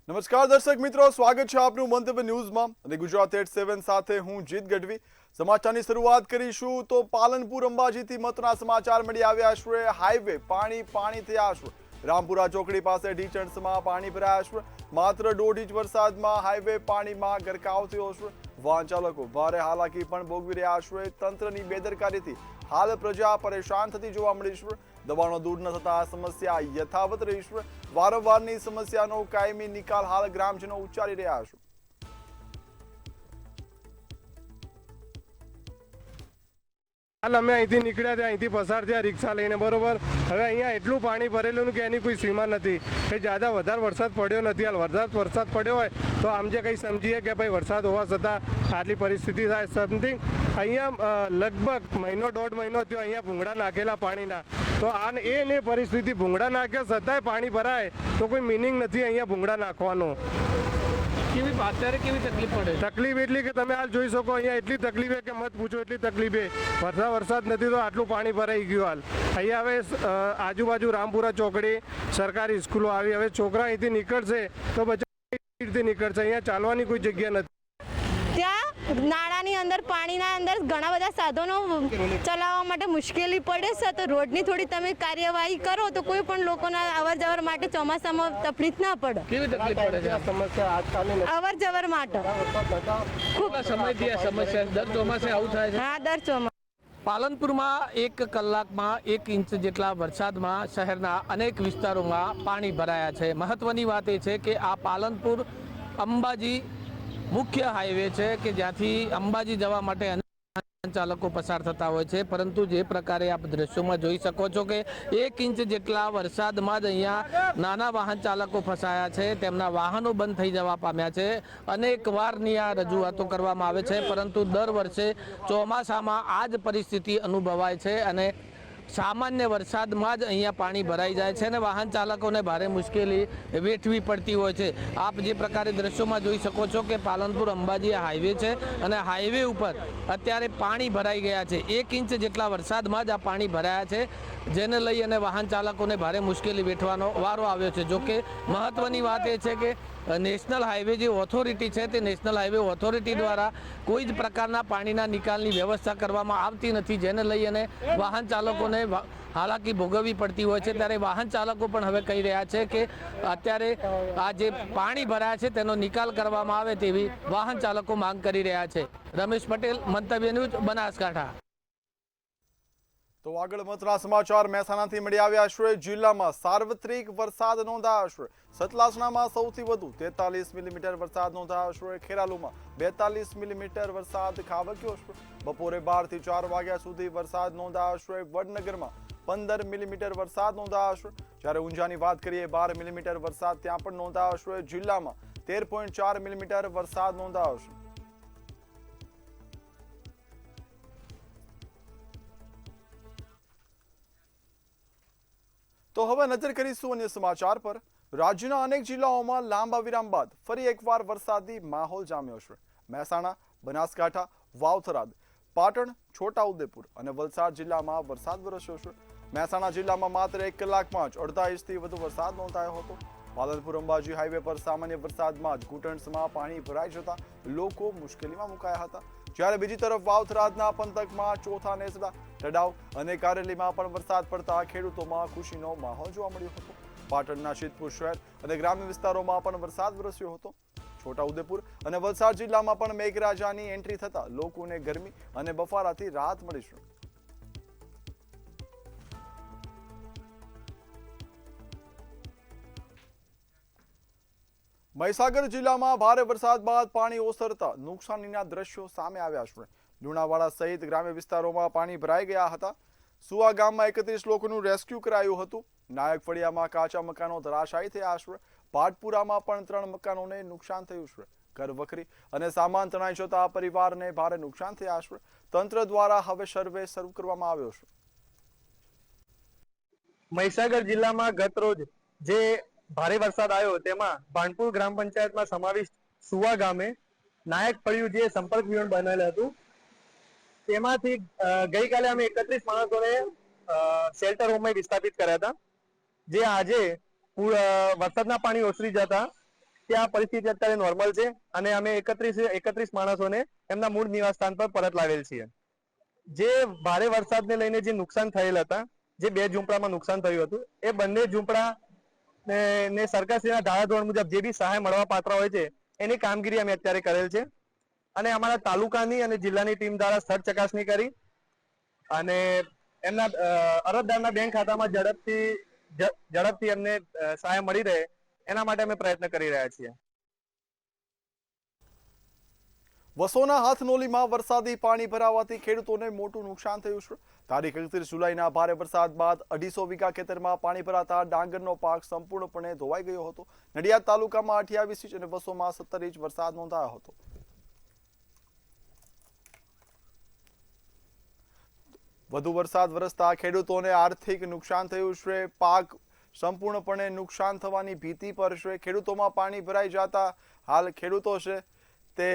નમસ્કાર દર્શક મિત્રો, સ્વાગત છે આપનું મંતવ્ય ન્યૂઝમાં અને ગુજરાત 87 સાથે હું જીત ગઢવી। સમાચારની શરૂઆત કરીશું તો પાલનપુર અંબાજીથી મહત્વના સમાચાર મળી આવ્યા છે। હાઈવે પાણી થયા છે। રામપુરા ચોકડી પાસે ઢીચણસમાં પાણી ભરાયા છે। માત્ર 1.5 ઇંચ વરસાદમાં હાઈવે પાણીમાં ગરકાવ થયો છે। વાહન ચાલકો ભારે હાલાકી પણ ભોગવી રહ્યા છે। તંત્રની બેદરકારીથી હાલ પ્રજા પરેશાન થતી જોવા મળી છે। દબાણો દૂર ન થતા સમસ્યા યથાવત રહી છે। વારંવારની સમસ્યાનો કાયમી નિકાલ હાલ ગ્રામજનો ઉચ્ચારી રહ્યા છે। હાલ અમે અહીંથી નીકળ્યા ત્યાં અહીંથી પસાર થયા રિક્ષા લઈને, બરોબર। હવે અહીંયા એટલું પાણી ભરેલું કે એની કોઈ સીમા નથી। કંઈ જ્યાદા વધારે વરસાદ પડ્યો નથી। હાલ વરસાદ પડ્યો હોય તો આમ જે કંઈ સમજીએ કે ભાઈ વરસાદ હોવા છતાં આટલી પરિસ્થિતિ થાય સમથિંગ। અહીંયા લગભગ મહિનો 1.5 મહિનો થયો અહીંયા ભૂંગળા નાખેલા પાણીના, તો એ પરિસ્થિતિ ભૂંગળા નાખ્યા છતાંય પાણી ભરાય તો કોઈ મિનિંગ નથી અહીંયા ભૂંગળા નાખવાનો। અત્યારે કેવી તકલીફ પડે? તકલીફ એટલી કે તમે હાલ જોઈ શકો અહીંયા એટલી તકલીફ કે મત પૂછો એટલી તકલીફ। વરસાદ નથી તો આટલું પાણી ભરાઈ ગયું। હાલ અહીંયા હવે આજુબાજુ રામપુરા ચોકડી સરકારી સ્કૂલો આવી, હવે છોકરા અહીંથી નીકળશે તો બચ્ચા કઈ રીતે નીકળશે? અહીંયા ચાલવાની કોઈ જગ્યા નથી। ત્યાં નાળાની અંદર પાણીના અંદર ઘણા બધા સાધનો ચલાવવા માટે મુશ્કેલી પડે છે, તો રોડની થોડી તમે કાર્યવાહી કરો તો કોઈ પણ લોકોના અવર જવર માટે ચોમાસામાં તકલીફ ના પડે। કેવી તકલીફ પડે છે? સમસ્યા આજકાલની અવર જવર માટે ખૂબ સમયથી આ સમસ્યા દર ચોમાસે આવું થાય છે। હા, દર ચોમાસા પાલનપુરમાં 1 કલાકમાં 1 ઇંચ જેટલા વરસાદમાં શહેરના અનેક વિસ્તારોમાં પાણી ભરાયા છે। મહત્વની વાત એ છે કે આ પાલનપુર અંબાજી મુખ્ય હાઈવે છે કે જ્યાંથી અંબાજી જવા માટે વાહન ચાલકો પસાર થતા હોય છે, પરંતુ જે પ્રકારે આપ દ્રશ્યોમાં જોઈ શકો છો કે 1 ઇંચ જેટલા વરસાદમાં જ અહીંયા નાના વાહન ચાલકો ફસાયા છે, તેમના વાહનો બંધ થઈ જવા પામ્યા છે। અનેક વારની આ રજૂઆતો કરવામાં આવે છે, પરંતુ દર વર્ષે ચોમાસામાં આ જ પરિસ્થિતિ અનુભવાય છે અને સામાન્ય વરસાદમાં જ અહીંયા પાણી ભરાઈ જાય છે અને વાહન ચાલકોને ભારે મુશ્કેલી વેઠવી પડતી હોય છે। આપ જે પ્રકારે દ્રશ્યોમાં જોઈ શકો છો કે પાલનપુર અંબાજી હાઈવે છે અને હાઈવે ઉપર અત્યારે પાણી ભરાઈ ગયા છે। 1 ઇંચ જેટલા વરસાદમાં જ આ પાણી ભરાયા છે, જેને લઈ અને વાહન ચાલકોને ભારે મુશ્કેલી વેઠવાનો વારો આવ્યો છે। જોકે મહત્વની વાત એ છે કે નેશનલ હાઈવે જે ઓથોરિટી છે તે નેશનલ હાઈવે ઓથોરિટી દ્વારા કોઈ જ પ્રકારના પાણીના નિકાલની વ્યવસ્થા કરવામાં આવતી નથી, જેને લઈ અને વાહન ચાલકોને હાલાકી ભોગવવી પડતી હોય છે। ત્યારે વાહન ચાલકો પણ હવે કહી રહ્યા છે કે અત્યારે આ જે પાણી ભરાયા છે તેનો નિકાલ કરવામાં આવે તેવી વાહન ચાલકો માંગ કરી રહ્યા છે। રમેશ પટેલ, મંતવ્ય ન્યૂઝ, બનાસકાંઠા। તો આગળ મહત્વના સમાચાર મહેસાણાથી મળી આવ્યા છે। જિલ્લામાં સાર્વત્રિક વરસાદ નોંધાયો છે। સતલાસણામાં સૌથી વધુ 43 મિલીમીટર વરસાદ નોંધાયો છે। ખેરાલુમાં 42 મિલીમીટર વરસાદ ખાબક્યો છે। બપોરે 12 થી 4 વાગ્યા સુધી વરસાદ નોંધાયો છે। વડનગરમાં 15 મિલીમીટર વરસાદ નોંધાયો છે, જ્યારે ઊંઝાની વાત કરીએ 12 મિલીમીટર વરસાદ ત્યાં પણ નોંધાયો છે। જિલ્લામાં 13.4 મિલીમીટર વરસાદ નોંધાયો છે। તો હવે નજર કરીશું અન્ય સમાચાર પર। રાજ્યના અનેક જિલ્લાઓમાં લાંબા વિરામ બાદ ફરી એકવાર વરસાદી માહોલ જામ્યો છે। મહેસાણા, બનાસકાંઠા, વાવ-થરાદ, પાટણ, છોટાઉદેપુર અને વલસાડ જિલ્લામાં વરસાદ વરસ્યો છે। મહેસાણા જિલ્લામાં માત્ર 1 કલાકમાં જ 1.5 ઇંચથી વધુ વરસાદ નોંધાયો હતો। પાલનપુર અંબાજી હાઈવે પર સામાન્ય વરસાદમાં જ ઘૂંટણસમાં પાણી ભરાઈ જતા લોકો મુશ્કેલીમાં મુકાયા હતા, જ્યારે બીજી તરફ વાવ-થરાદના પંથકમાં ચોથા નેસડા, તડાવ અને કારેલીમાં પણ વરસાદ પડતા ખેડૂતોમાં ખુશીનો માહોલ જોવા મળ્યો હતો। પાટણના સિદ્ધપુર શહેર અને ગ્રામ્ય વિસ્તારોમાં પણ વરસાદ વરસ્યો હતો। છોટાઉદેપુર અને વલસાડ જિલ્લામાં પણ મેઘરાજાની એન્ટ્રી થતા લોકોને ગરમી અને બફારાથી રાહત મળી છે। મહીસાગર જિલ્લામાં ભારે વરસાદ બાદ પાણી ઓસરતા નુકસાનીના દ્રશ્યો સામે આવ્યા છે। લુણાવાડા સહિત ગ્રામ્ય વિસ્તારોમાં પાણી ભરાઈ ગયા હતા। સુવા ગામમાં 31 લોકોનું રેસ્ક્યુ કરાયું હતું। નાયક ફળિયામાં કાચા મકાનો ધરાશાયી થયા છે। ભાટપુરામાં પણ 3 મકાનોને નુકસાન થયું છે। ઘર વખરી અને સામાન તણાઈ જતા પરિવારને ભારે નુકસાન થયા છે। તંત્ર દ્વારા હવે સર્વે શરૂ કરવામાં આવ્યો છે। મહીસાગર જિલ્લામાં ગત રોજ જે ભારે વરસાદ આવ્યો તેમાં ભાણપુર ગ્રામ પંચાયતમાં સમાવિષ્ટ સુવા ગામે નાયક ફળિયું જે સંપર્ક વિહોણ બનેલું હતું, તેમાંથી ગઈકાલે અમે 31 માણસોને શેલ્ટર હોમમાં વિસ્થાપિત કર્યા હતા, જે આજે વરસાદના પાણી ઓસરી જતા ત્યાં પરિસ્થિતિ અત્યારે નોર્મલ છે અને અમે 31 માણસોને એમના મૂળ નિવાસ સ્થાન પર પરત લાવેલ છીએ. જે ભારે વરસાદને લઈને જે નુકસાન થયેલ હતા, જે 2 ઝૂંપડામાં નુકસાન થયું હતું, એ બંને ઝૂંપડા ને સરકારશ્રીના ધારાધોરણ મુજબ જે બી સહાય મળવા પાત્ર હોય છે એની કામગીરી અમે અત્યારે કરેલ છે અને અમારા તાલુકાની અને જિલ્લાની ટીમ દ્વારા સ્થળ ચકાસણી કરી અને એમના અરજદારના બેંક ખાતામાં ઝડપથી એમને સહાય મળી રહે એના માટે અમે પ્રયત્ન કરી રહ્યા છીએ. વસોના હાથનોલીમાં વરસાદી પાણી ભરાવાથી ખેડૂતોને મોટું નુકસાન થયું છે. તારીખ 31 જુલાઈના ભારે વરસાદ બાદ 250 વીઘા ખેતરમાં પાણી ભરાતા ડાંગરનો પાક સંપૂર્ણપણે ધોવાઈ ગયો હતો. નડિયાદ તાલુકામાં 28 ઇંચ અને વસોમાં 17 ઇંચ વરસાદ નોંધાયો હતો. વધુ વરસાદ વરસતા ખેડૂતોને આર્થિક નુકસાન થયું છે. પાક સંપૂર્ણપણે નુકસાન થવાની ભીતિ પર છે. ખેડૂતોમાં પાણી ભરાઈ જતા હાલ ખેડૂતો છે તે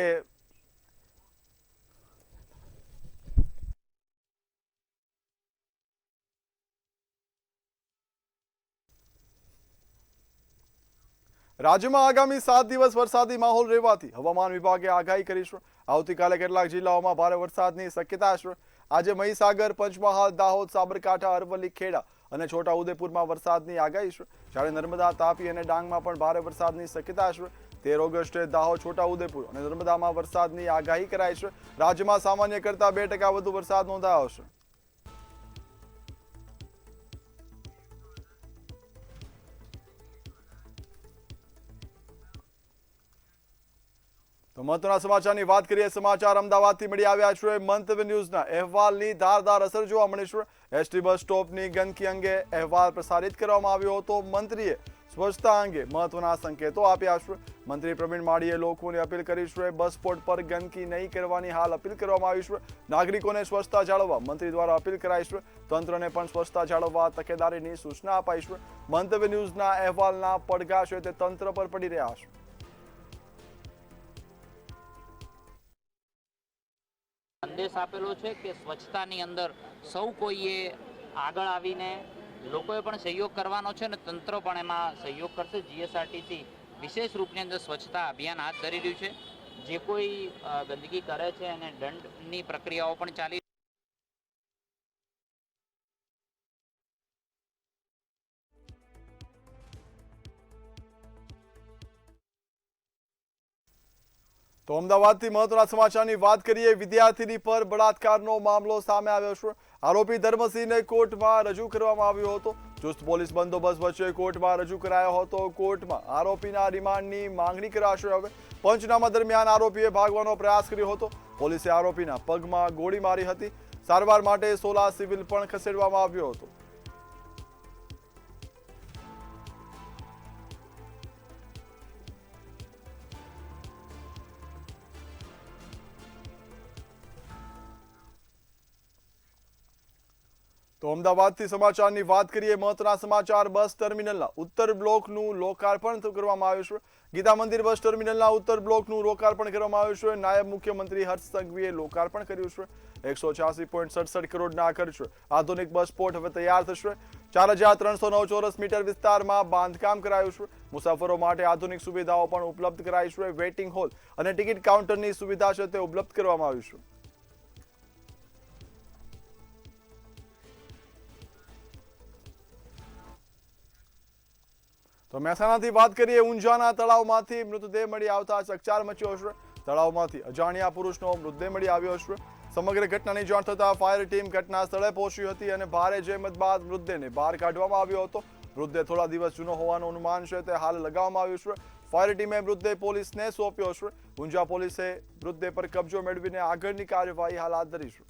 રાજ્યમાં આગામી 7 દિવસ વરસાદી માહોલ રહેવાથી હવામાન વિભાગે આગાહી કરી છે. આવતીકાલે કેટલાક જિલ્લાઓમાં ભારે વરસાદની શક્યતા છે. આજે મહીસાગર, પંચમહાલ, દાહોદ, સાબરકાંઠા, અરવલ્લી, ખેડા અને છોટાઉદેપુરમાં વરસાદની આગાહી છે. જ્યારે નર્મદા, તાપી અને ડાંગમાં પણ ભારે વરસાદની શક્યતા છે. 13 ઓગસ્ટે દાહોદ, છોટાઉદેપુર અને નર્મદામાં વરસાદની આગાહી કરાઈ છે. રાજ્યમાં સામાન્ય કરતાં 2% વધુ વરસાદ નોંધાયો છે. તો મહત્વના સમાચારની વાત કરીએ. સમાચાર અમદાવાદથી મળી આવ્યા છે. મંતવ્ય ન્યૂઝના અહેવાલની ધારદાર અસર જોવા મળી છે. એસટી બસ સ્ટોપની ગંદકી અંગે અહેવાલ પ્રસારિત કરવામાં આવ્યો હતો. મંત્રીએ સ્વચ્છતા અંગે મહત્વના સંકેતો આપ્યા છે. મંત્રી પ્રવીણ માળીએ લોકોને અપીલ કરી છે. બસ સ્પોટ પર ગંદકી નહીં કરવાની હાલ અપીલ કરવામાં આવી છે. નાગરિકોને સ્વચ્છતા જાળવવા મંત્રી દ્વારા અપીલ કરાઈ છે. તંત્રને પણ સ્વચ્છતા જાળવવા તકેદારીની સૂચના અપાઈ છે. મંતવ્ય ન્યૂઝના અહેવાલના પડઘા છે તે તંત્ર પર પડી રહ્યા છે. સંદેશ આપેલો છે કે સ્વચ્છતાની અંદર સૌ કોઈએ આગળ આવીને લોકોએ પણ સહયોગ કરવાનો છે અને તંત્ર પણ એમાં સહયોગ કરશે. જીએસઆરટીસી વિશેષ રૂપની અંદર સ્વચ્છતા અભિયાન હાથ ધરી રહ્યું છે. જે કોઈ ગંદકી કરે છે અને દંડની પ્રક્રિયાઓ પણ ચાલી તો અમદાવાદથી મહત્વના સમાચારની વાત કરીએ. વિદ્યાર્થીની પર બળાત્કારનો મામલો સામે આવ્યો છે. આરોપી ધર્મસિંહને કોર્ટમાં રજૂ કરવામાં આવ્યો હતો. ચુસ્ત પોલીસ બંદોબસ્ત વચ્ચે કોર્ટમાં રજૂ કરાયો હતો. કોર્ટમાં આરોપીના રિમાન્ડની માંગણી કરાશે. હવે પંચનામા દરમિયાન આરોપીએ ભાગવાનો પ્રયાસ કર્યો હતો. પોલીસે આરોપીના પગમાં ગોળી મારી હતી. સારવાર માટે સોલા સિવિલ પણ ખસેડવામાં આવ્યો હતો. તો અમદાવાદથી સમાચારની વાત કરીએ. મહત્વના સમાચાર બસ ટર્મિનલના ઉત્તર બ્લોકનું લોકાર્પણ કરવામાં આવ્યું છે. ગીતા મંદિર બસ ટર્મિનલના ઉત્તર બ્લોકનું લોકાર્પણ કરવામાં આવ્યું છે. નાયબ મુખ્યમંત્રી હર્ષ સંઘવીએ લોકાર્પણ કર્યું છે. 186.67 કરોડના ખર્ચે આધુનિક બસ સ્પોટ હવે તૈયાર થશે. 4309 ચોરસ મીટર વિસ્તારમાં બાંધકામ કરાયું છે. મુસાફરો માટે આધુનિક સુવિધાઓ પણ ઉપલબ્ધ કરાઈ છે. વેઇટિંગ હોલ અને ટિકિટ કાઉન્ટરની સુવિધા છે તે ઉપલબ્ધ કરવામાં આવી છે. તો મહેસાણાથી વાત કરીએ. ઊંઝાના તળાવમાંથી મૃતદેહ મળી આવતા ચકચાર મચ્યો છે. તળાવમાંથી અજાણ્યા પુરુષનો મૃતદેહ મળી આવ્યો છે. સમગ્ર ઘટનાની જાણ થતાં ફાયર ટીમ ઘટના સ્થળે પહોંચી હતી અને ભારે જહેમત બાદ મૃતદેહને બહાર કાઢવામાં આવ્યો હતો. મૃતદેહ થોડા દિવસ જૂનો હોવાનું અનુમાન છે તે હાલ લગાવવામાં આવ્યું છે. ફાયર ટીમે મૃતદેહ પોલીસને સોંપ્યો છે. ઊંઝા પોલીસે મૃતદેહ પર કબજો મેળવીને આગળની કાર્યવાહી હાલ હાથ ધરી છે.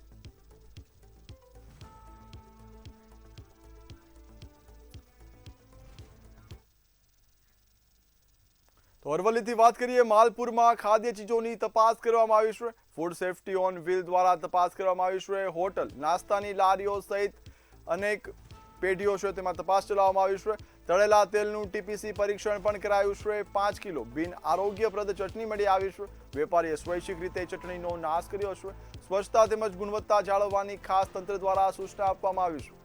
તો અરવલ્લીથી વાત કરીએ. માલપુરમાં ખાદ્ય ચીજોની તપાસ કરવામાં આવી છે. ફૂડ સેફ્ટી ઓન વ્હીલ દ્વારા તપાસ કરવામાં આવી છે. હોટલ, નાસ્તાની લારીઓ સહિત અનેક પેઢીઓ છે તેમાં તપાસ ચલાવવામાં આવી છે. તળેલા તેલનું ટીપીસી પરીક્ષણ પણ કરાયું છે. 5 કિલો બિન આરોગ્યપ્રદ ચટણી મળી આવી છે. વેપારીએ સ્વૈચ્છિક રીતે ચટણીનો નાશ કર્યો છે. સ્વચ્છતા તેમજ ગુણવત્તા જાળવવાની ખાસ તંત્ર દ્વારા સૂચના આપવામાં આવી છે.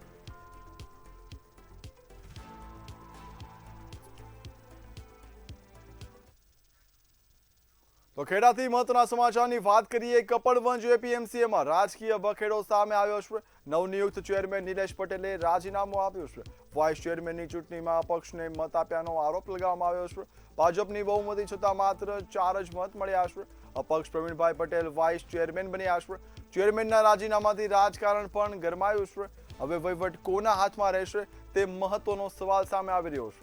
તો ખેડાથી મહત્વના સમાચારની વાત કરીએ. કપડવંજ એપીએમસીમાં રાજકીય બખેડો સામે આવ્યો છે. નવનિયુક્ત ચેરમેન નિલેશ પટેલે રાજીનામું આપ્યું છે. વાઇસ ચેરમેનની ચૂંટણીમાં અપક્ષને મત આપ્યાનો આરોપ લગાવવામાં આવ્યો છે. ભાજપની બહુમતી છતાં માત્ર 4 જ મત મળ્યા છે. અપક્ષ પ્રવીણભાઈ પટેલ વાઇસ ચેરમેન બન્યા છે. ચેરમેનના રાજીનામાથી રાજકારણ પણ ગરમાયું છે. હવે વહીવટ કોના હાથમાં રહેશે તે મહત્વનો સવાલ સામે આવી રહ્યો છે.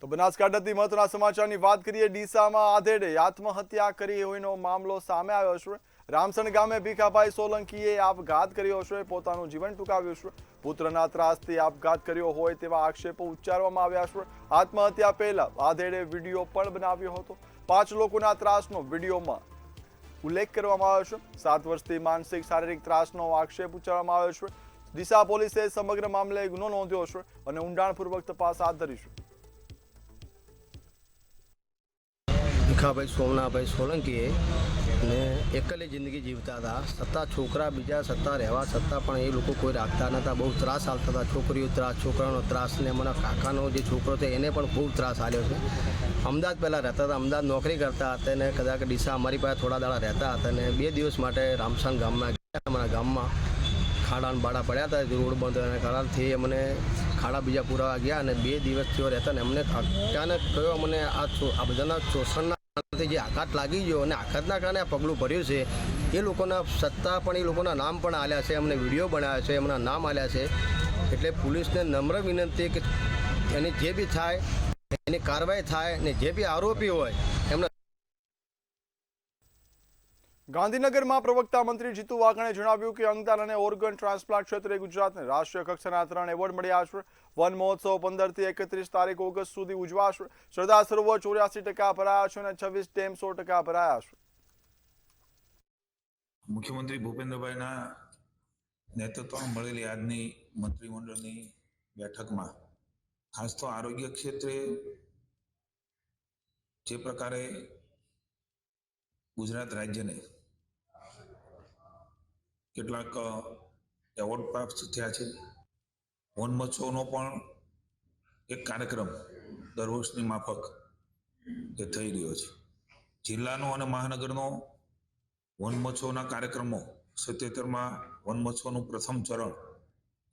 તો બનાસકાંઠાથી મહત્વના સમાચારની વાત કરીએ. ડીસામાં આધેડે આત્મહત્યા કરી હોવાનો મામલો સામે આવ્યો છે. રામસણ ગામે ભીખાભાઈ સોલંકીએ આપઘાત કર્યો છે. પોતાનું જીવન ટૂંકાવ્યું છે. પુત્રના ત્રાસથી આપઘાત કર્યો હોય તેવા આક્ષેપો ઉચ્ચારવામાં આવ્યા છે. આત્મહત્યા પહેલા આધેડે વિડીયો પણ બનાવ્યો હતો. 5 લોકોના ત્રાસનો વિડીયોમાં ઉલ્લેખ કરવામાં આવ્યો છે. 7 વર્ષથી માનસિક શારીરિક ત્રાસનો આક્ષેપ ઉચ્ચારવામાં આવ્યો છે. ડીસા પોલીસે સમગ્ર મામલે ગુનો નોંધ્યો છે અને ઊંડાણપૂર્વક તપાસ હાથ ધરી છે. ભીખાભાઈ સોમનાભાઈ સોલંકીએ ને એકલી જિંદગી જીવતા હતા. સત્તા છોકરા બીજા સત્તા રહેવા છતાં પણ એ લોકો કોઈ રાખતા નહોતા. બહુ ત્રાસ આવતા હતા. છોકરીઓ ત્રાસ, છોકરાનો ત્રાસ ને અમારા કાકાનો જે છોકરો છે એને પણ ખૂબ ત્રાસ આવ્યો છે. અમદાવાદ પહેલાં રહેતા હતા. અમદાવાદ નોકરી કરતા હતા અને કદાચ ડીસા અમારી પાસે થોડા દાડા રહેતા હતા અને 2 દિવસ માટે રામસણ ગામમાં ગયા. અમારા ગામમાં ખાડા બાડા પડ્યા હતા. રોડ બંધ અને ખાડાથી અમને ખાડા બીજા પુરાવા ગયા અને 2 દિવસ થયો રહેતા ને અમને અચાનક કયો અમને આ બધાના શોષણના જે આઘાત લાગી ગયો અને આઘાતના કારણે આ પગલું ભર્યું છે. એ લોકોના સત્તા પણ એ લોકોના નામ પણ આલ્યા છે. અમને વિડીયો બનાવ્યા છે. એમના નામ આલ્યા છે. એટલે પોલીસને નમ્ર વિનંતી કે એની જે બી થાય એની કાર્યવાહી થાય ને જે બી આરોપી હોય એમને. ગાંધીનગરમાં પ્રવક્તા મંત્રી જીતુ વાઘાણીએ જણાવ્યું કે અંગદાન અને ઓર્ગન ટ્રાન્સપ્લાન્ટ ક્ષેત્રે ગુજરાતને રાષ્ટ્રીય કક્ષાના 3 એવોર્ડ મળ્યા છે. વન મહોત્સવ 15 થી 31 તારીખ ઓગસ્ટ સુધી ઉજવાશે. સરદાર સરોવર 84% ભરાયા છે અને 26 ડેમ 100% ભરાયા છે. મુખ્યમંત્રી ભૂપેન્દ્રભાઈના નેતૃત્વમાં મળેલી આજની મંત્રીમંડળની બેઠકમાં ખાસ તો આરોગ્ય ક્ષેત્રે જે પ્રકારે ગુજરાત રાજ્યને કેટલાક એવોર્ડ પ્રાપ્ત થયા છે. વન મહોત્સવનો પણ એક કાર્યક્રમ દર વર્ષની માફક એ થઈ રહ્યો છે. જિલ્લાનો અને મહાનગરનો વન મહોત્સવના કાર્યક્રમો 77માં વન મહોત્સવનું પ્રથમ ચરણ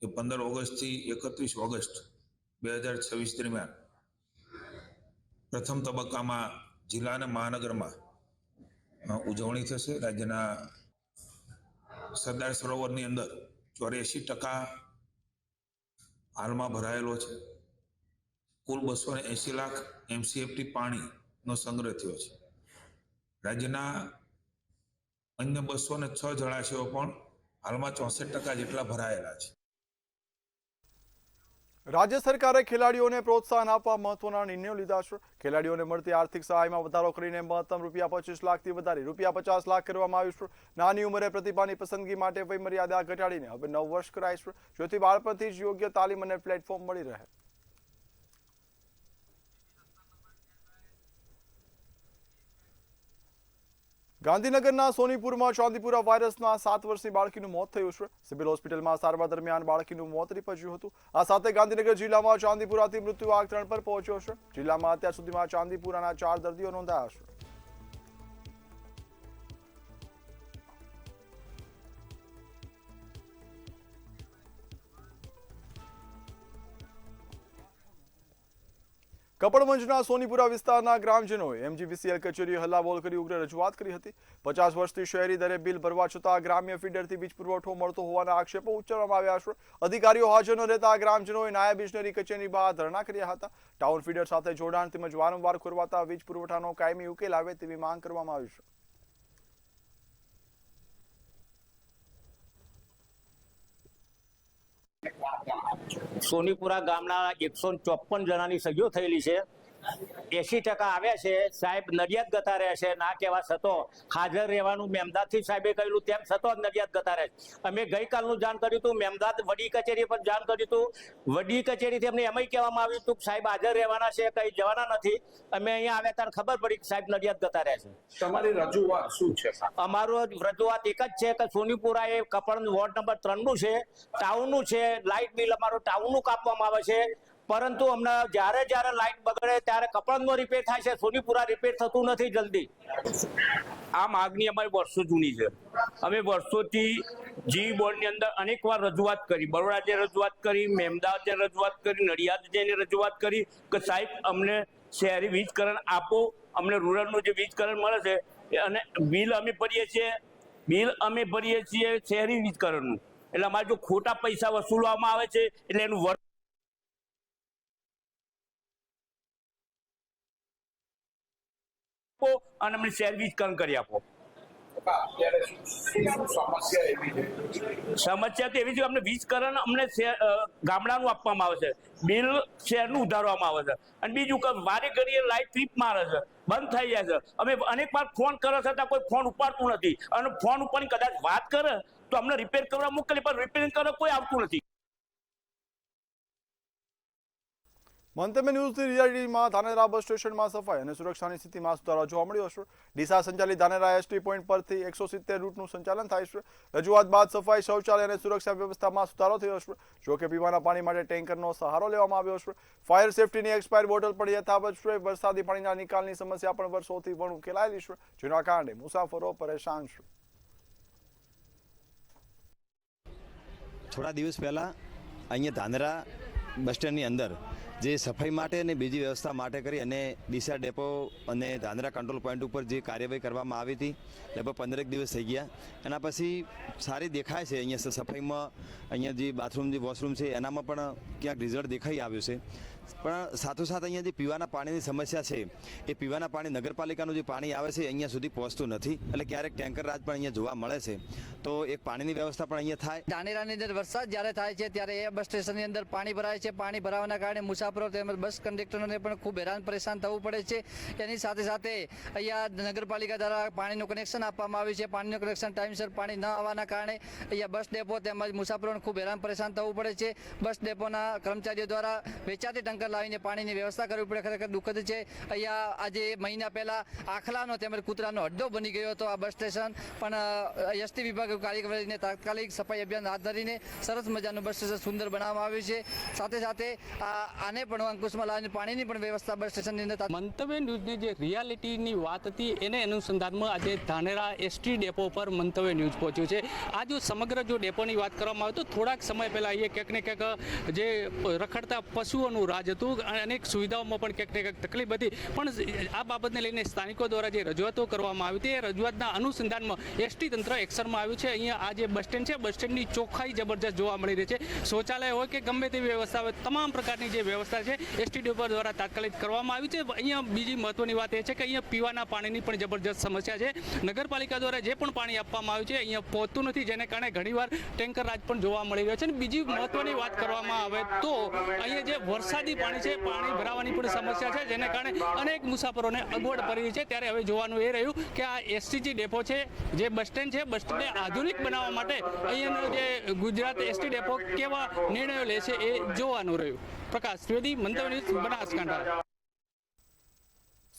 એ 15 ઓગસ્ટથી 31 ઓગસ્ટ 2026 દરમિયાન પ્રથમ તબક્કામાં જિલ્લા અને મહાનગરમાં ઉજવણી થશે. રાજ્યના સરદાર સરોવરની અંદર 84% હાલમાં ભરાયેલો છે. કુલ 280 લાખ MCFT પાણીનો સંગ્રહ થયો છે. રાજ્યના અન્ય 206 જળાશયો પણ હાલમાં 64% જેટલા ભરાયેલા છે. રાજ્ય સરકારે ખેલાડીઓને પ્રોત્સાહન આપવા મહત્વના નિર્ણયો લીધા છે. ખેલાડીઓને મળતી આર્થિક સહાયમાં વધારો કરીને મહત્તમ ₹25 લાખથી વધારી ₹50 લાખ કરવામાં આવ્યું છે. નાની ઉંમરે પ્રતિભાની પસંદગી માટે વયમર્યાદા ઘટાડીને હવે 9 વર્ષ કરાઈ છે, જેથી બાળપણથી જ યોગ્ય તાલીમ અને પ્લેટફોર્મ મળી રહે. ગાંધીનગરના સોનીપુરમાં ચાંદીપુરા વાયરસના 7 વર્ષની બાળકીનું મોત થયું છે. સિવિલ હોસ્પિટલમાં સારવાર દરમિયાન બાળકીનું મોત નીપજ્યું હતું. આ સાથે ગાંધીનગર જિલ્લામાં ચાંદીપુરાથી મૃત્યુ આંક 3 પર પહોંચ્યો છે. જિલ્લામાં અત્યાર સુધીમાં ચાંદીપુરાના 4 દર્દીઓ નોંધાયા છે. કપડવંજના સોનીપુરા વિસ્તારના ગ્રામજનોએ MGVCL કચેરીએ હલ્લાબોલ કરી ઉગ્ર રજૂઆત કરી હતી. 50 વર્ષથી શહેરી દરે બિલ ભરવા છતાં ગ્રામ્ય ફીડરથી વીજ પુરવઠો મળતો હોવાના આક્ષેપો ઉચ્ચારવામાં આવ્યા છે. અધિકારીઓ હાજર ન રહેતા ગ્રામજનોએ નાયબ ઇજનેરી કચેરી બહાર ધરણા કર્યા હતા. ટાઉન ફીડર સાથે જોડાણ તેમજ વારંવાર ખોરવાતા વીજ પુરવઠાનો કાયમી ઉકેલ આવે તેવી માંગ કરવામાં આવી છે. સોનીપુરા ગામના 154 જણાની સહીઓ થયેલી છે 80% આવ્યા છે સાહેબ, નડિયાદ ગતા રહ્યા છે. ના કહેવા છતાં હાજર રહેવાનું મેમદાદથી સાહેબે કહ્યું, તેમ છતાં નડિયાદ ગતા રહ્યા છે. અમે ગઈકાલનું જાણ કર્યું હતું, મેમદાદ વડી કચેરી પર જાણ કર્યું હતું. વડી કચેરીથી અમને એમય કહેવામાં આવ્યું હતું કે સાહેબ હાજર રહેવાના છે, કઈ જવાના નથી. અમે અહીંયા આવ્યા ત્યારે ખબર પડી કે સાહેબ નડિયાદ ગતા રહ્યા છે. તમારી રજૂઆત શું છે? અમારું રજૂઆત એક જ છે કે સોનીપુરા એ કપડ વોર્ડ નંબર 3 નું છે, ટાઉનનું છે. લાઇટ બિલ અમારું ટાઉનનું કાપવામાં આવે છે, પરંતુ અમને જ્યારે લાઇટ બગડે ત્યારે કપડનો રિપેર થાય છે, સોનીપુરા રિપેર થતું નથી જલ્દી. આ માગણી અમારી વર્ષો જૂની છે. અમે વર્ષોથી જીવી બોર્ડની અંદર અનેક વાર રજૂઆત કરી, બરોડા રજૂઆત કરી, મેમદાવાદે રજૂઆત કરી, નડિયાદ જઈને રજૂઆત કરી કે સાહેબ અમને શહેરી વીજકરણ આપો, અમને રૂરલનું જે વીજકરણ મળે છે અને બિલ અમે ભરીએ છીએ શહેરી વીજકરણનું. એટલે અમારે જો ખોટા પૈસા વસૂલવામાં આવે છે એટલે એનું અને અમને શહેર વીજકરણ કરી આપો. સમસ્યા તો એવી છે, અમને વીજકરણ અમને ગામડાનું આપવામાં આવે છે, બિલ શહેરનું ઉધારવામાં આવે છે, અને બીજું કે વારે ઘડીએ લાઇટ ટ્રીપ મારે છે, બંધ થઈ જાય છે. અમે અનેક વાર ફોન કરે છતાં કોઈ ફોન ઉપાડતું નથી, અને ફોન ઉપર કદાચ વાત કરે તો અમને રિપેર કરવા મોકલી, પણ રિપેરિંગ કરવા કોઈ આવતું નથી. મંતવ્ય ન્યૂઝની રિયાલિટીમાં ધાનેરા બસ સ્ટેશનમાં સફાઈ અને સુરક્ષાની સ્થિતિમાં સુધારો જોવા મળ્યો છે. ડીસા સંચાલિત ધાનેરા એસટી પોઈન્ટ પરથી 170 રૂટનું સંચાલન થાય છે. રજૂઆત બાદ સફાઈ, શૌચાલય અને સુરક્ષા વ્યવસ્થામાં સુધારો થયો છે. જોકે પીવાના પાણી માટે ટેન્કરનો સહારો લેવામાં આવ્યો છે. ફાયર સેફટીની એક્સપાયર બોટલ પણ યથાવત છે. વરસાદી પાણીના નિકાલની સમસ્યા પણ વર્ષોથી પણ ઉકેલાયેલી છે, જેના કારણે મુસાફરો પરેશાન છે. થોડા દિવસ પહેલાં અહીંયા ધાનેરા બસ સ્ટેન્ડની અંદર જે સફાઈ માટે અને બીજી વ્યવસ્થા માટે કરી અને ડીસા ડેપો અને ધાનેરા કંટ્રોલ પોઈન્ટ ઉપર જે કાર્યવાહી કરવામાં આવી હતી, લગભગ 15 દિવસ થઈ ગયા. એના પછી સારી દેખાય છે અહીંયા સફાઈમાં. અહીંયા જે બાથરૂમ, જે વોશરૂમ છે એનામાં પણ ક્યાંક રિઝલ્ટ દેખાઈ આવ્યું છે. પણ સાથોસાથ અહીંયા જે પીવાના પાણીની સમસ્યા છે, એ પીવાના પાણી નગરપાલિકાનું જે પાણી આવે છે અહીંયા સુધી પહોંચતું નથી. એટલે ક્યારેક ટેન્કર રાજ પણ અહીંયા જોવા મળે છે. તો એક પાણીની વ્યવસ્થા પણ અહીંયા થાય. ધાનેરાની અંદર વરસાદ જ્યારે થાય છે ત્યારે એ બસ સ્ટેશનની અંદર પાણી ભરાય છે. પાણી ભરાવાના કારણે મુસાફરો તેમજ બસ કંડક્ટરોને પણ ખૂબ હેરાન પરેશાન થવું પડે છે. એની સાથે સાથે અહીંયા નગરપાલિકા દ્વારા પાણીનું કનેક્શન આપવામાં આવ્યું છે. પાણીનું કનેક્શન ટાઈમસર પાણી ન આવવાના કારણે અહીંયા બસ ડેપો તેમજ મુસાફરોને ખૂબ હેરાન પરેશાન થવું પડે છે. બસ ડેપોના કર્મચારીઓ દ્વારા વેચાતી ટેન્કર લાવીને પાણીની વ્યવસ્થા કરવી પડે. ખરેખર દુઃખદ છે. અહીંયા આજે મહિના પહેલા આખલાનો તેમજ કૂતરાનો અડ્ડો બની ગયો હતો આ બસ સ્ટેશન. પણ એસટી વિભાગ કાર્યવાહીને તાત્કાલિક સફાઈ અભિયાન હાથ ધરીને સરસ મજાનું બસ સ્ટેશન સુંદર બનાવવામાં આવ્યું છે. સાથે સાથે આને પણ અંકુશમાં લાવીને પાણીની પણ વ્યવસ્થા બસ સ્ટેશનની અંદર. મંતવ્ય ન્યૂઝની જે રિયાલિટીની વાત હતી એને અનુસંધાનમાં આજે ધાનેરા એસટી ડેપો પર મંતવ્ય ન્યૂઝ પહોંચ્યું છે. આ જો સમગ્ર જો ડેપોની વાત કરવામાં આવે તો થોડાક સમય પહેલાં અહીંયા ક્યાંક ને ક્યાંક જે રખડતા પશુઓનું રાજ હતું, અનેક સુવિધાઓમાં પણ ક્યાંક ને ક્યાંક તકલીફ હતી. પણ આ બાબતને લઈને સ્થાનિકો દ્વારા જે રજૂઆતો કરવામાં આવી હતી, એ રજૂઆતના અનુસંધાનમાં એસટી તંત્ર એક્શનમાં આવ્યું છે. અહીંયા આ જે બસ સ્ટેન્ડ છે, બસ સ્ટેન્ડની ચોખ્ખાઈ જબરજસ્ત જોવા મળી રહી છે. શૌચાલય હોય કે ગમે તેવી વ્યવસ્થા હોય, તમામ પ્રકારની જે વ્યવસ્થા છે એસટી ડેપો દ્વારા તાત્કાલિક કરવામાં આવી છે. અહીંયા બીજી મહત્વની વાત એ છે કે અહીંયા પીવાના પાણીની પણ જબરજસ્ત સમસ્યા છે. નગરપાલિકા દ્વારા જે પણ પાણી આપવામાં આવ્યું છે અહીંયા પહોંચતું નથી, જેને કારણે ઘણીવાર ટેન્કર રાજ પણ જોવા મળી રહ્યો છે. અને બીજી મહત્વની વાત કરવામાં આવે તો અહીંયા જે વરસાદી પાણી છે, પાણી ભરાવાની પણ સમસ્યા છે, જેને કારણે અનેક મુસાફરોને અગવડ પડી રહી છે. ત્યારે હવે જોવાનું એ રહ્યું કે આ એસટીજી ડેપો છે, જે બસ સ્ટેન્ડ છે, બસ સ્ટેન્ડને આધુનિક બનાવવા માટે અહીંયાનો જે ગુજરાત એસટી ડેપો કેવા નિર્ણયો લે છે એ જોવાનું રહ્યું. પ્રકાશ ત્રિવેદી, મંતવ્ય ન્યૂઝ, બનાસકાંઠા.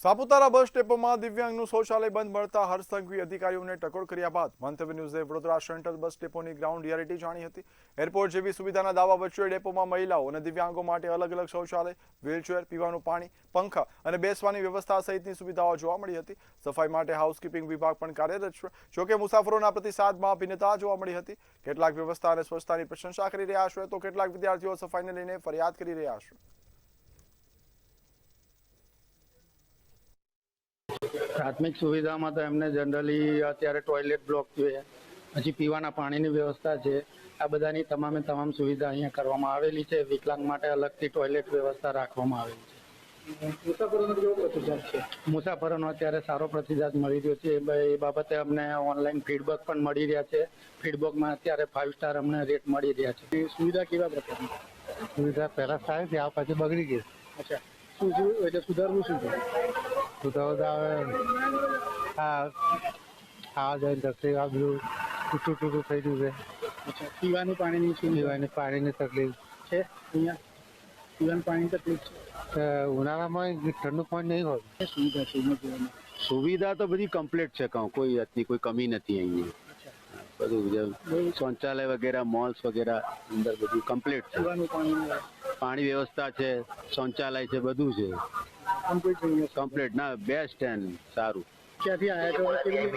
સાપુતારા બસ ડેપોમાં દિવ્યાંગનું શૌચાલય બંધ મળતા હર્ષસંઘવી અધિકારીઓને ટકોર કર્યા બાદ મંતવ્ય ન્યૂઝે વડોદરા સેન્ટ્રલ બસ ડેપોની ગ્રાઉન્ડ રિયાલિટી જાણી હતી. એરપોર્ટ જેવી સુવિધાના દાવા વચ્ચે ડેપોમાં મહિલાઓ અને દિવ્યાંગો માટે અલગ અલગ શૌચાલય, વ્હીલચેર, પીવાનું પાણી, પંખા અને બેસવાની વ્યવસ્થા સહિતની સુવિધાઓ જોવા મળી હતી. સફાઈ માટે હાઉસકીપિંગ વિભાગ પણ કાર્યરત છે. જોકે મુસાફરોના પ્રતિસાદમાં ભિન્નતા જોવા મળી હતી. કેટલાક વ્યવસ્થા અને સ્વચ્છતાની પ્રશંસા કરી રહ્યા છે, તો કેટલાક વિદ્યાર્થીઓ સફાઈને લઈને ફરિયાદ કરી રહ્યા છે. પ્રાથમિક સુવિધામાં તો એમને જનરલી અત્યારે ટોયલેટ બ્લોક જોઈએ, પછી પીવાના પાણીની વ્યવસ્થા છે. આ બધાની તમામ સુવિધા અહીંયા કરવામાં આવેલી છે. વિકલાંગ માટે અલગથી ટોયલેટ વ્યવસ્થા રાખવામાં આવેલી છે. મુસાફરોનો કેવો પ્રતિસાદ છે? મુસાફરોનો અત્યારે સારો પ્રતિસાદ મળી રહ્યો છે. એ બાબતે અમને ઓનલાઈન ફીડબેક પણ મળી રહ્યા છે. ફીડબેકમાં અત્યારે 5 સ્ટાર અમને રેટ મળી રહ્યા છે. સુવિધા કેવા પ્રકારની? સુવિધા પહેલા સારી હતી, આ પછી બગડી ગઈ. અચ્છા, શું એટલે સુધારવું શું છે? સુધારો આ જાય તકલીફ આ બધું તૂટું થઈ ગયું છે. અચ્છા, પીવાનું પાણીની શું? પીવાની પાણીની તકલીફ છે અહીંયા. પીવાનું પાણીની તકલીફ છે. ઉનાળામાં ઠંડુ પાણી નહીં હોય. સુવિધા છે પીવાની? સુવિધા તો બધી કમ્પ્લીટ છે, કોઈ જાતની કોઈ કમી નથી અહીંયા. બધું શૌચાલય વગેરે, મોલ્સ વગેરે અંદર બધું કમ્પ્લીટ છે. પાણી વ્યવસ્થા છે, શૌચાલય છે, બધું છે કમ્પ્લીટ. ના, બેસ્ટ એન્ડ સારું. ક્યાંથી આવ્યા છો?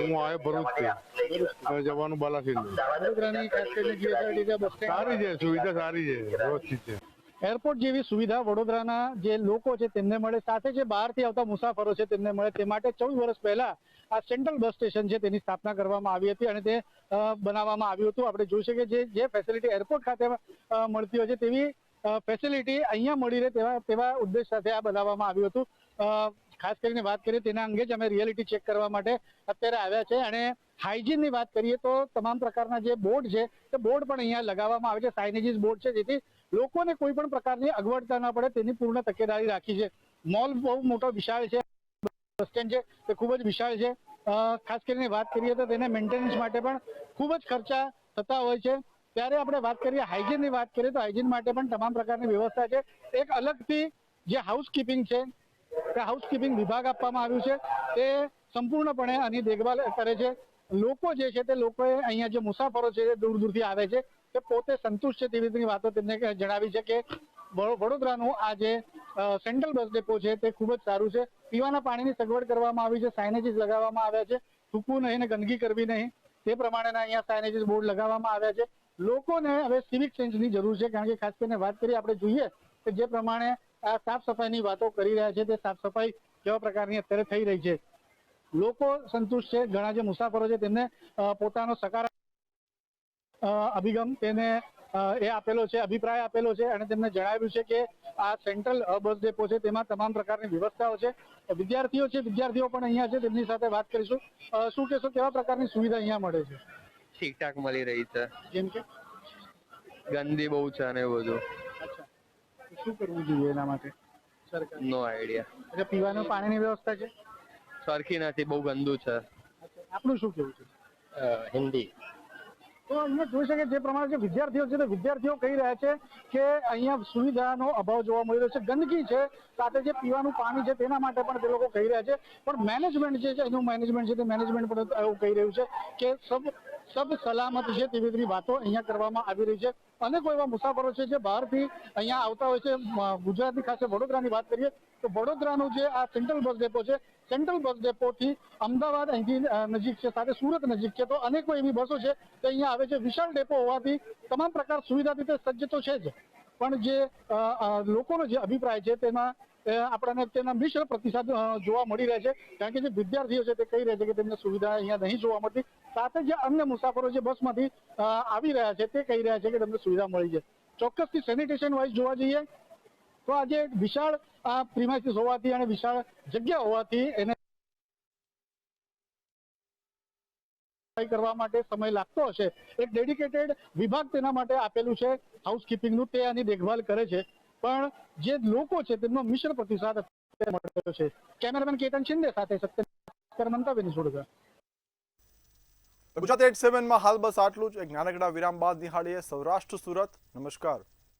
હું આવ્યો ભરૂચથી, જવાનું બાલાસિંહ. વડોદરાની ખાસ કરીને જીએસઆરટી બસ સ્ટેન્ડ સારી છે, સુવિધા સારી છે, વ્યવસ્થિત છે. એરપોર્ટ જેવી સુવિધા વડોદરાના જે લોકો છે તેમને મળે, સાથે જે બહારથી આવતા મુસાફરો છે તેમને મળે, તે માટે 14 વર્ષ પહેલા આ સેન્ટ્રલ બસ સ્ટેશન છે તેની સ્થાપના કરવામાં આવી હતી અને તે બનાવવામાં આવ્યું હતું. આપણે જોઈ શકીએ કે જે ફેસિલિટી એરપોર્ટ ખાતે મળતી હોય છે તેવી ફેસિલિટી અહીંયા મળી રહે તેવા ઉદ્દેશ સાથે આ બનાવવામાં આવ્યું હતું. ખાસ કરીને વાત કરીએ તેના અંગે જ અમે રિયાલિટી ચેક કરવા માટે અત્યારે આવ્યા છે. અને હાઇજીનની વાત કરીએ તો તમામ પ્રકારના જે બોર્ડ છે તે બોર્ડ પણ અહીંયા લગાવવામાં આવે છે, સાઇનેજીસ બોર્ડ છે, જેથી લોકોને કોઈ પણ પ્રકારની અગવડતા ન પડે તેની પૂર્ણ તકેદારી રાખી છે. મોલ બહુ મોટો વિશાળ છે, બસ સ્ટેન્ડ છે તે ખૂબ જ વિશાળ છે. ખાસ કરીને વાત કરીએ તો તેને મેન્ટેનન્સ માટે પણ ખૂબ જ ખર્ચા થતા હોય છે. ત્યારે આપણે વાત કરીએ હાઇજીનની વાત કરીએ તો હાઇજીન માટે પણ તમામ પ્રકારની વ્યવસ્થા છે. એક અલગથી જે હાઉસકીપિંગ છે તે હાઉસકીપિંગ વિભાગ આપવામાં આવ્યું છે, તે સંપૂર્ણપણે આની દેખભાલ કરે છે. લોકો જે છે તે લોકોએ અહીંયા જે મુસાફરો છે તે દૂર દૂરથી આવે છે તે પોતે સંતુષ્ટ છે તેવી રીતની વાતો તેમને જણાવી છે કે વડોદરાનું આ જે સેન્ટ્રલ બસ ડેપો છે તે ખૂબ જ સારું છે. પીવાના પાણીની સગવડ કરવામાં આવી છે, સાઇનેજીસ લગાવવામાં આવ્યા છે, થૂકવું નહીં ને ગંદકી કરવી નહીં તે પ્રમાણેના અહીંયા સાઇનેજીસ બોર્ડ લગાવવામાં આવ્યા છે. લોકોને હવે સિવિક સેન્સની જરૂર છે, કારણ કે ખાસ કરીને વાત કરીએ આપણે જોઈએ કે જે પ્રમાણે આ સાફ સફાઈની વાતો કરી રહ્યા છે તે સાફ સફાઈ કેવા પ્રકારની અત્યારે થઈ રહી છે. લોકો સંતુષ્ટ છે. ઘણા જે મુસાફરો છે તેમને પોતાનો સકારાત્મક અભિગમ તેને એ આપેલો છે, અભિપ્રાય આપેલો છે અને તેમને જણાવ્યું છે કે આ સેન્ટ્રલ બસ ડેપો છે તેમાં તમામ પ્રકારની વ્યવસ્થાઓ છે. વિદ્યાર્થીઓ પણ અહીંયા છે, તેમની સાથે વાત કરીશું. શું કહેશો, કેવા પ્રકારની સુવિધા અહીંયા મળે છે? ઠીકઠાક મળી રહી છે. જેમ કે ગંદી બહુ છે અને એવું બધું. અચ્છા, શું કરવું જોઈએ એના માટે સરકાર? નો આઈડિયા. એટલે પીવાનું પાણીની વ્યવસ્થા છે? સરખી નથી, બહુ ગંદુ છે. આપણું શું કેવું છે? હિન્દી. તો અહીંયા જોઈ શકે જે પ્રમાણે જે વિદ્યાર્થીઓ છે તે વિદ્યાર્થીઓ કહી રહ્યા છે કે અહીંયા સુવિધાનો અભાવ જોવા મળી રહ્યો છે, ગંદકી છે, સાથે જે પીવાનું પાણી છે તેના માટે પણ તે લોકો કહી રહ્યા છે. પણ મેનેજમેન્ટ જે છે એનું મેનેજમેન્ટ છે તે મેનેજમેન્ટ પણ એવું કહી રહ્યું છે કે સબ સલામત છે તેવી બધી વાતો અહીંયા કરવામાં આવી રહી છે. અનેકો એવા મુસાફરો છે જે બહારથી અહીંયા આવતા હોય છે. ગુજરાતની ખાસ વડોદરાની વાત કરીએ તો વડોદરાનું જે આ સેન્ટ્રલ બસ ડેપો છે, સેન્ટ્રલ બસ ડેપોથી અમદાવાદ અહીંથી નજીક છે, સાથે સુરત નજીક છે. તો અનેકો એવી બસો છે તે અહીંયા આવે છે. વિશાળ ડેપો હોવાથી તમામ પ્રકાર સુવિધાથી તે સજ્જ તો છે જ, પણ જે લોકોનો જે અભિપ્રાય છે તેમાં આપણને તેના મિશ્ર પ્રતિસાદ જોવા મળી રહે છે. કારણ કે જે વિદ્યાર્થીઓ છે તે કહી રહ્યા છે કે તેમને સુવિધા અહીંયા નહીં જોવા મળતી, સાથે જે અન્ય મુસાફરો જે બસમાંથી આવી રહ્યા છે તે કહી રહ્યા છે કે તેમને સુવિધા મળી છે. ચોક્કસથી સેનિટેશન વાઇઝ જોવા જઈએ તો આજે વિશાળ પ્રીમાઇસીસ હોવાથી અને વિશાળ જગ્યા હોવાથી એને કરવા માટે સમય લાગતો હશે. એક ડેડિકેટેડ વિભાગ તેના માટે આપેલું છે હાઉસકીપિંગનું, તે આની દેખભાલ કરે છે. પણ જે લોકો છે તેમનો મિશ્ર પ્રતિસાદ મળ્યો છે. કેમેરામેન કેતન શિંદે સાથે સત્ય મંતવ્યની સુરત. ગુજરાત 87 માં હાલ બસ આટલું જ. એક નાનકડા વિરામ બાદ નિહાળીએ સૌરાષ્ટ્ર સુરત. નમસ્કાર.